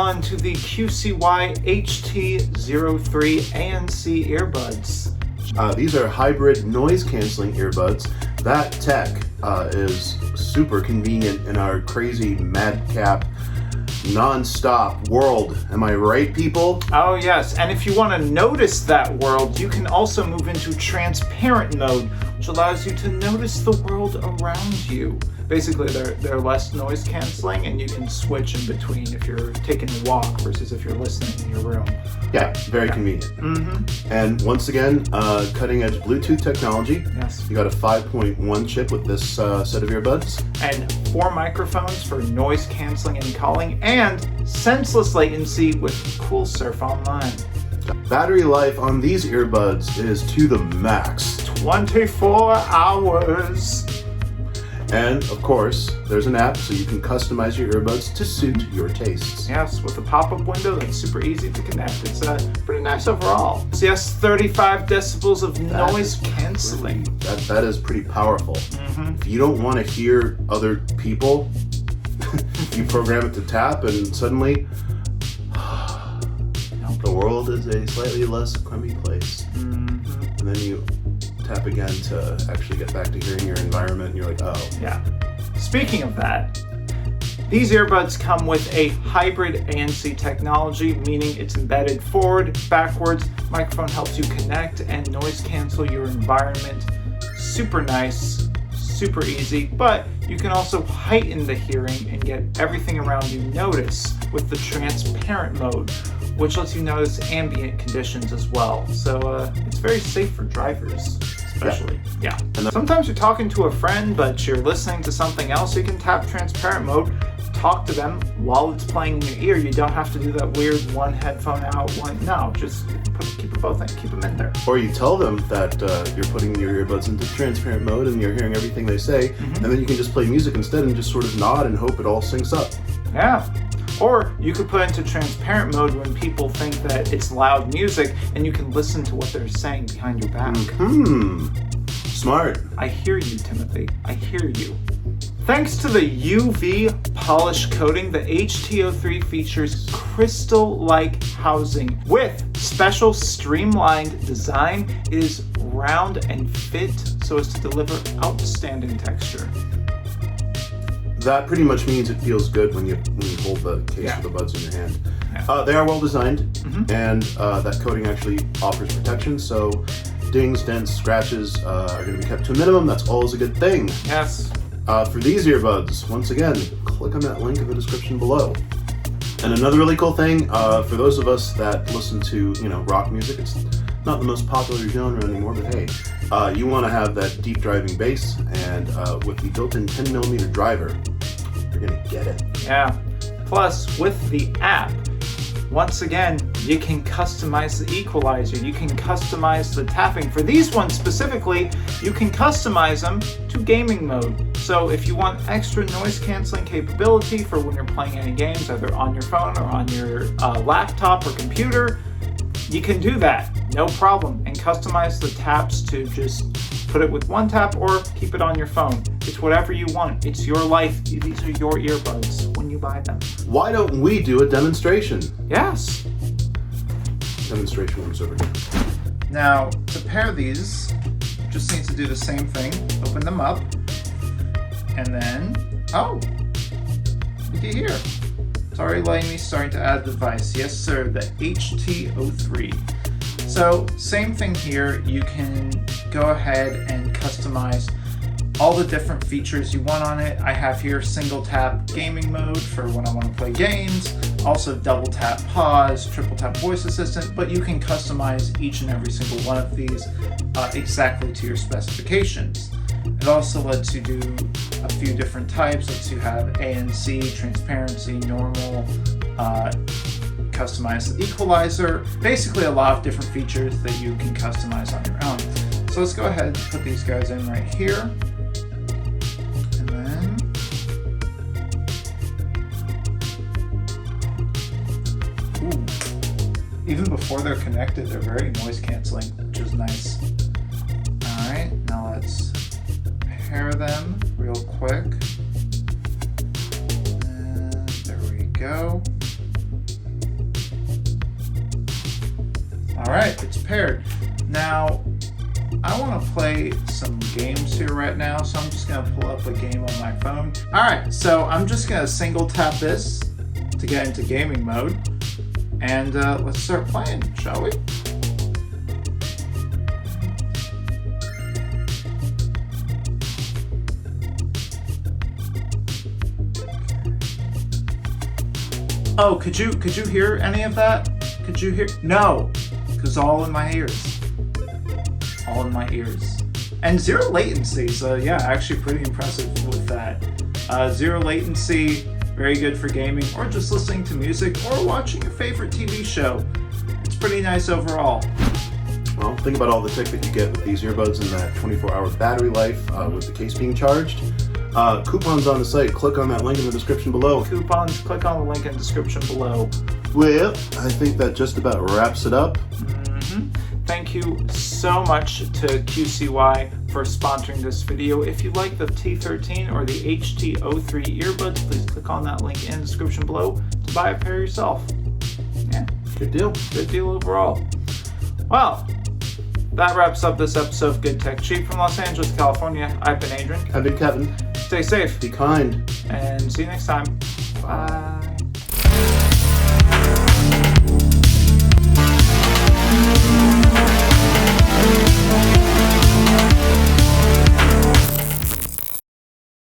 on to the QCY HT03 ANC earbuds. These are hybrid noise canceling earbuds. That tech is super convenient in our crazy madcap non-stop world. Am I right, people? Oh yes, and if you want to notice that world, you can also move into transparent mode, which allows you to notice the world around you. Basically, they're less noise canceling, and you can switch in between if you're taking a walk versus if you're listening in your room. Yeah, very convenient. Mm-hmm. And once again, cutting-edge Bluetooth technology. Yes. You got a 5.1 chip with this set of earbuds. And 4 microphones for noise canceling and calling, and senseless latency with cool surf online. Battery life on these earbuds is to the max. 24 hours. And of course, there's an app so you can customize your earbuds to suit your tastes. Yes, with a pop-up window that's super easy to connect. It's pretty nice overall. So yes, 35 decibels of noise canceling. That is pretty powerful. Mm-hmm. If you don't want to hear other people, you program it to tap and suddenly the world is a slightly less crummy place. Mm-hmm. And then you tap again to actually get back to hearing your environment, and you're like, oh. Yeah. Speaking of that, these earbuds come with a hybrid ANC technology, meaning it's embedded forward, backwards. Microphone helps you connect and noise cancel your environment. Super nice, super easy, but you can also heighten the hearing and get everything around you notice with the transparent mode, which lets you notice ambient conditions as well. So it's very safe for drivers, especially. Yeah. And sometimes you're talking to a friend, but you're listening to something else. You can tap transparent mode, talk to them while it's playing in your ear. You don't have to do that weird one headphone out, one. No, just keep them both in, keep them in there. Or you tell them that you're putting your earbuds into transparent mode and you're hearing everything they say, and then you can just play music instead and just sort of nod and hope it all syncs up. Yeah. Or you could put into transparent mode when people think that it's loud music, and you can listen to what they're saying behind your back. Smart. I hear you, Timothy. I hear you. Thanks to the UV polish coating, the HT03 features crystal-like housing with special streamlined design. It is round and fit so as to deliver outstanding texture. That pretty much means it feels good when you hold the case of the buds in your hand. Yeah. They are well designed, and that coating actually offers protection, so dings, dents, scratches are going to be kept to a minimum. That's always a good thing. Yes. For these earbuds, once again, click on that link in the description below. And another really cool thing, for those of us that listen to rock music, it's not the most popular genre anymore, but hey, you want to have that deep driving bass, and with the built-in 10mm driver, you're gonna get it. Yeah. Plus, with the app, once again, you can customize the equalizer. You can customize the tapping. For these ones specifically, you can customize them to gaming mode. So if you want extra noise canceling capability for when you're playing any games, either on your phone or on your laptop or computer, you can do that, no problem, and customize the taps to just put it with one tap or keep it on your phone. It's whatever you want. It's your life. These are your earbuds when you buy them. Why don't we do a demonstration? Yes. Demonstration rooms over here. Now, to pair these, just need to do the same thing. Open them up, and then, oh, looky here. It's already letting me start to add the device. Yes, sir, the HT03. So, same thing here. You can go ahead and customize all the different features you want on it. I have here single tap gaming mode for when I want to play games. Also double tap pause, triple tap voice assistant, but you can customize each and every single one of these exactly to your specifications. It also lets you do a few different types. Lets you have ANC, transparency, normal, customize the equalizer. Basically a lot of different features that you can customize on your own. So let's go ahead and put these guys in right here. And then, even before they're connected, they're very noise canceling, which is nice. All right, now let's pair them real quick. And there we go. it's paired. Now, I want to play some games here right now, so I'm just going to pull up a game on my phone. Alright, so I'm just going to single tap this to get into gaming mode. And let's start playing, shall we? Oh, could you hear any of that? Could you hear? No, because all in my ears. All in my ears. And zero latency, so yeah, actually pretty impressive with that. Zero latency, very good for gaming, or just listening to music, or watching your favorite TV show. It's pretty nice overall. Well, think about all the tech that you get with these earbuds and that 24-hour battery life with the case being charged. Coupons on the site, click on that link in the description below. Coupons, click on the link in the description below. Well, I think that just about wraps it up. Thank you so much to QCY for sponsoring this video. If you like the T13 or the HT03 earbuds, please click on that link in the description below to buy a pair yourself. Yeah, Good deal. good deal overall. Well, that wraps up this episode of Good Tech Cheap from Los Angeles, California. I've been Adron. I've been Kevin. Stay safe Be kind. and see you next time. Bye.